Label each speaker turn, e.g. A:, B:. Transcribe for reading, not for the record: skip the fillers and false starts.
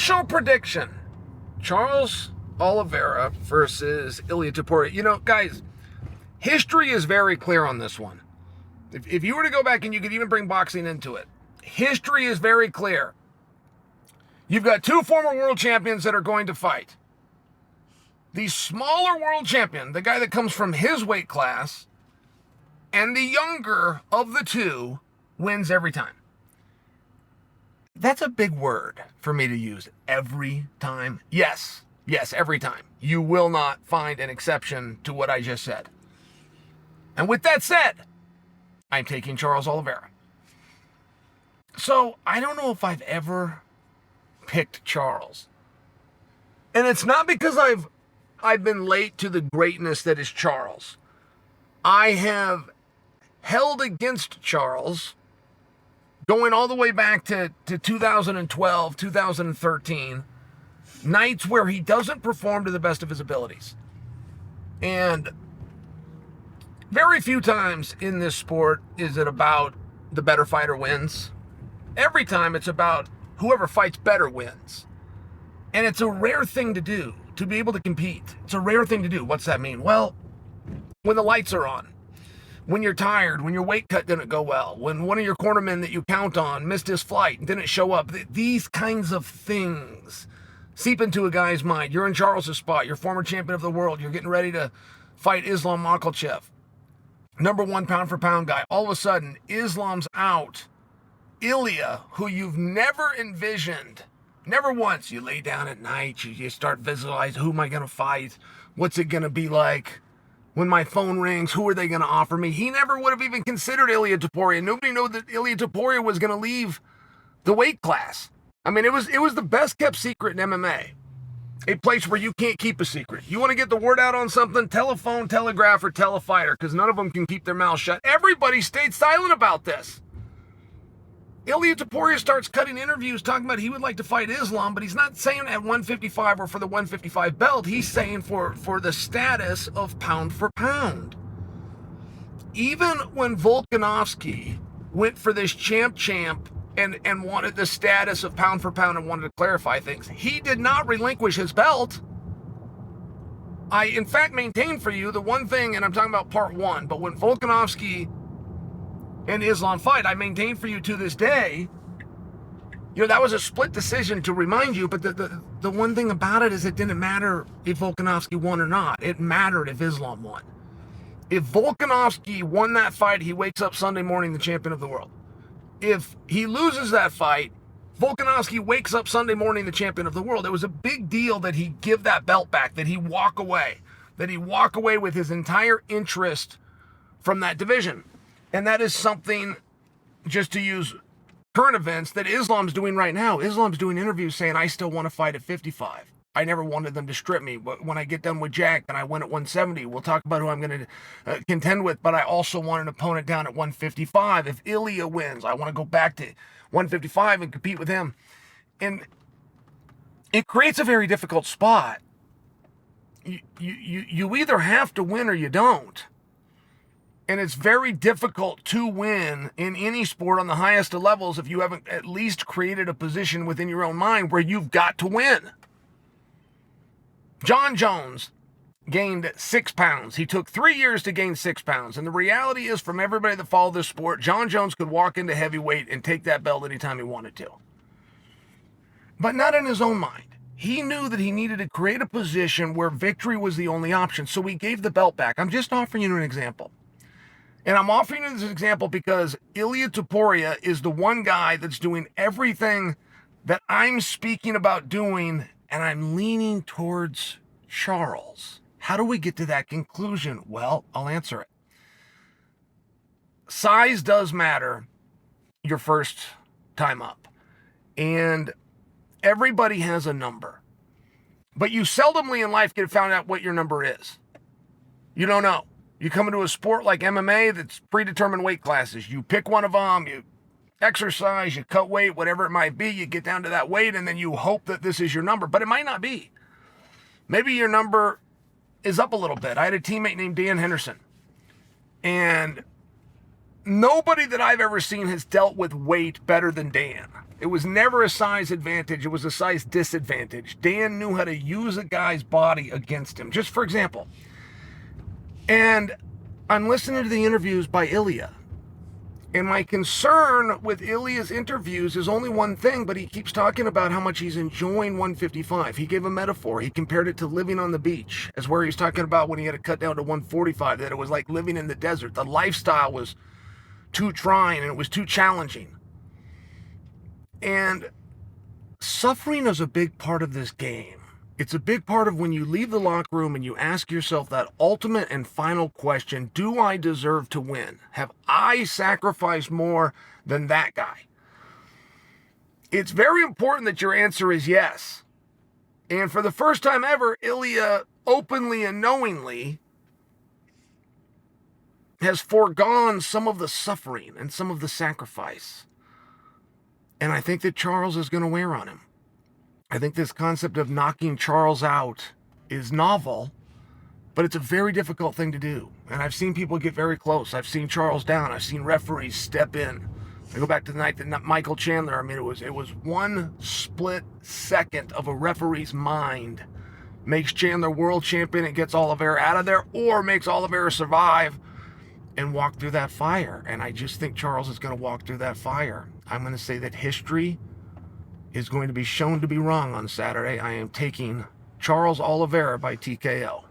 A: Initial prediction, Charles Oliveira versus Ilia Topuria. You know, guys, history is very clear on this one. If you were to go back, and you could even bring boxing into it, history is very clear. You've got two former world champions that are going to fight. The smaller world champion, the guy that comes from his weight class, and the younger of the two wins every time. That's a big word for me to use. Every time. Yes, every time. You will not find an exception to what I just said. And with that said, I'm taking Charles Oliveira. So I don't know if I've ever picked Charles. And it's not because I've been late to the greatness that is Charles. I have held against Charles going all the way back to 2012, 2013, nights where he doesn't perform to the best of his abilities. And very few times in this sport is it about the better fighter wins. Every time it's about whoever fights better wins. And it's a rare thing to do, to be able to compete. It's a rare thing to do. What's that mean? Well, when the lights are on, when you're tired, when your weight cut didn't go well, when one of your cornermen that you count on missed his flight and didn't show up, these kinds of things seep into a guy's mind. You're in Charles' spot. You're former champion of the world. You're getting ready to fight Islam Makhachev, #1 pound-for-pound guy. All of a sudden, Islam's out. Ilia, who you've never envisioned, never once, you lay down at night, you start visualizing, who am I going to fight? What's it going to be like? When my phone rings, who are they going to offer me? He never would have even considered Ilia Topuria. Nobody knew that Ilia Topuria was going to leave the weight class. I mean, it was the best kept secret in MMA. A place where you can't keep a secret. You want to get the word out on something? Telephone, telegraph, or tell a fighter, because none of them can keep their mouth shut. Everybody stayed silent about this. Ilia Topuria starts cutting interviews talking about he would like to fight Islam, but he's not saying at 155 or for the 155 belt. He's saying for the status of pound for pound. Even when Volkanovski went for this champ and wanted the status of pound for pound and wanted to clarify things, he did not relinquish his belt. I, in fact, maintain for you the one thing, and I'm talking about part one, but when Volkanovski and Islam fight, I maintain for you to this day, that was a split decision, to remind you, but the one thing about it is it didn't matter if Volkanovski won or not. It mattered if Islam won. If Volkanovski won that fight, he wakes up Sunday morning the champion of the world. If he loses that fight, Volkanovski wakes up Sunday morning the champion of the world. It was a big deal that he give that belt back, that he walk away with his entire interest from that division. And that is something, just to use current events, that Islam's doing right now. Islam's doing interviews saying, I still want to fight at 55. I never wanted them to strip me. But when I get done with Jack and I win at 170, we'll talk about who I'm going to contend with. But I also want an opponent down at 155. If Ilia wins, I want to go back to 155 and compete with him. And it creates a very difficult spot. You either have to win or you don't. And it's very difficult to win in any sport on the highest of levels if you haven't at least created a position within your own mind where you've got to win. Jon Jones gained 6 pounds. He took 3 years to gain 6 pounds. And the reality is, from everybody that followed this sport, Jon Jones could walk into heavyweight and take that belt anytime he wanted to. But not in his own mind. He knew that he needed to create a position where victory was the only option. So he gave the belt back. I'm just offering you an example. And I'm offering you this example because Ilia Topuria is the one guy that's doing everything that I'm speaking about doing, and I'm leaning towards Charles. How do we get to that conclusion? Well, I'll answer it. Size does matter your first time up. And everybody has a number. But you seldomly in life get found out what your number is. You don't know. You come into a sport like MMA that's predetermined weight classes. You pick one of them, you exercise, you cut weight, whatever it might be, you get down to that weight, and then you hope that this is your number. But it might not be. Maybe your number is up a little bit. I had a teammate named Dan Henderson. And nobody that I've ever seen has dealt with weight better than Dan. It was never a size advantage. It was a size disadvantage. Dan knew how to use a guy's body against him. Just for example. And I'm listening to the interviews by Ilia. And my concern with Ilia's interviews is only one thing, but he keeps talking about how much he's enjoying 155. He gave a metaphor. He compared it to living on the beach, as where he's talking about when he had to cut down to 145, that it was like living in the desert. The lifestyle was too trying and it was too challenging. And suffering is a big part of this game. It's a big part of when you leave the locker room and you ask yourself that ultimate and final question, do I deserve to win? Have I sacrificed more than that guy? It's very important that your answer is yes. And for the first time ever, Ilia openly and knowingly has foregone some of the suffering and some of the sacrifice. And I think that Charles is going to wear on him. I think this concept of knocking Charles out is novel, but it's a very difficult thing to do. And I've seen people get very close. I've seen Charles down. I've seen referees step in. I go back to the night that Michael Chandler, I mean, it was one split second of a referee's mind makes Chandler world champion and gets Oliveira out of there, or makes Oliveira survive and walk through that fire. And I just think Charles is going to walk through that fire. I'm going to say that history is going to be shown to be wrong on Saturday. I am taking Charles Oliveira by TKO.